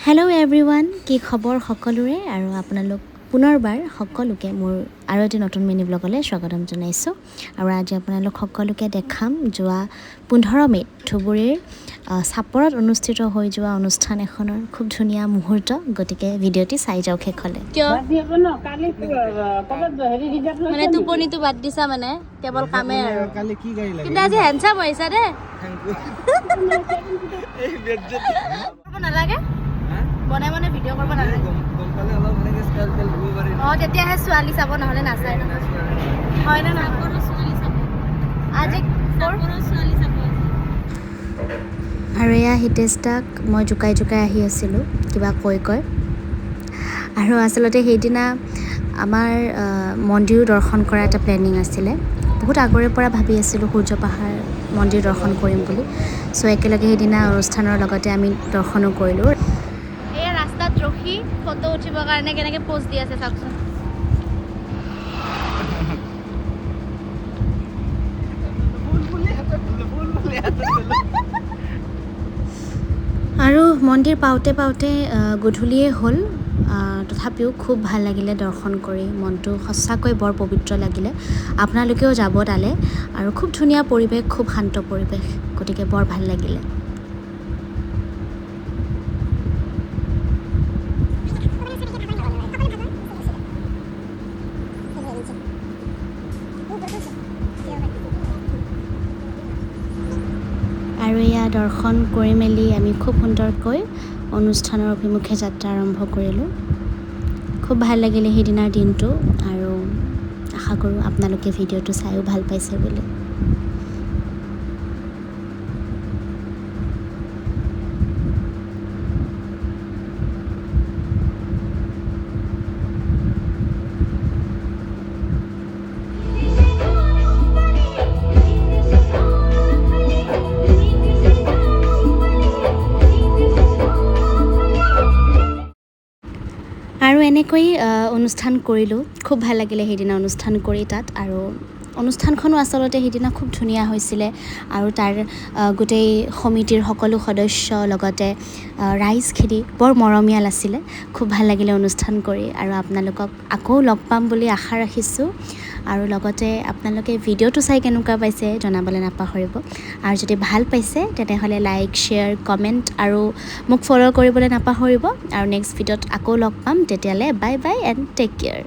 Hello' everyone, কি খবৰ সকলোৰে। আৰু আপোনালোক পুনৰবাৰ সকলোকে মোৰ আৰু এটি নতুন মিনি ব্লগলৈ স্বাগতম জনাইছোঁ। আৰু আজি আপোনালোক সকলোকে দেখাম যোৱা 15 মে'ত ধুবুৰীৰ চাপৰত অনুষ্ঠিত হৈ যোৱা অনুষ্ঠান এখনৰ খুব ধুনীয়া মুহূৰ্ত। গতিকে ভিডিঅ'টি চাই যাওক শেষলৈ। মানে টোপনিটো বাদ দিছা মানে কেৱল কামে আৰু কিন্তু আজি হেণ্ডচাম হৈছা দেই। নালাগে বনাই মানে ভিডিঅ' কৰিব নালাগে। অঁ তেতিয়াহে ছোৱালী চাব, নহ'লে নাচায় নহয়। হয় নে নহয়? আজি আৰু এয়া হিতেশদাক মই জোকাই আহি আছিলোঁ কিবা কৈ আৰু আচলতে সেইদিনা আমাৰ মন্দিৰো দৰ্শন কৰা এটা প্লেনিং আছিলে। বহুত আগৰে পৰা ভাবি আছিলোঁ সূৰ্য পাহাৰ মন্দিৰ দৰ্শন কৰিম বুলি। চ' একেলগে সেইদিনা অনুষ্ঠানৰ লগতে আমি দৰ্শনো কৰিলোঁ। এয়া ৰাস্তাত ৰখি ফটো উঠিবৰ কাৰণে কেনেকৈ প'জ দি আছে চাওকচোন। আৰু মন্দিৰ পাওঁতে গধূলিয়ে হ'ল। তথাপিও খুব ভাল লাগিলে দৰ্শন কৰি, মনটো সঁচাকৈ বৰ পবিত্ৰ লাগিলে। আপোনালোকেও যাব তালৈ। আৰু খুব ধুনীয়া পৰিৱেশ, খুব শান্ত পৰিৱেশ, গতিকে বৰ ভাল লাগিলে। আৰু এয়া দৰ্শন কৰি মেলি আমি খুব সুন্দৰকৈ অনুষ্ঠানৰ অভিমুখে যাত্ৰা আৰম্ভ কৰিলোঁ। খুব ভাল লাগিলে সেইদিনাৰ দিনটো, আৰু আশা কৰোঁ আপোনালোকে ভিডিঅ'টো চায়ো ভাল পাইছে বুলি। আৰু এনেকৈ অনুষ্ঠান কৰিলোঁ। খুব ভাল লাগিলে সেইদিনা অনুষ্ঠান কৰি তাত। আৰু অনুষ্ঠানখনো আচলতে সেইদিনা খুব ধুনীয়া হৈছিলে। আৰু তাৰ গোটেই সমিতিৰ সকলো সদস্য লগতে ৰাইজখিনি বৰ মৰমীয়াল আছিলে। খুব ভাল লাগিলে অনুষ্ঠান কৰি। আৰু আপোনালোকক আকৌ লগ পাম বুলি আশা ৰাখিছোঁ। আৰু লগতে আপোনালোকে ভিডিঅ'টো চাই কেনেকুৱা পাইছে জনাবলৈ নাপাহৰিব। আৰু যদি ভাল পাইছে তেনেহ'লে লাইক, শ্বেয়াৰ, কমেণ্ট আৰু মোক ফ'ল' কৰিবলৈ নাপাহৰিব। আৰু নেক্সট ভিডিঅ'ত আকৌ লগ পাম। তেতিয়ালৈ bye bye and take care.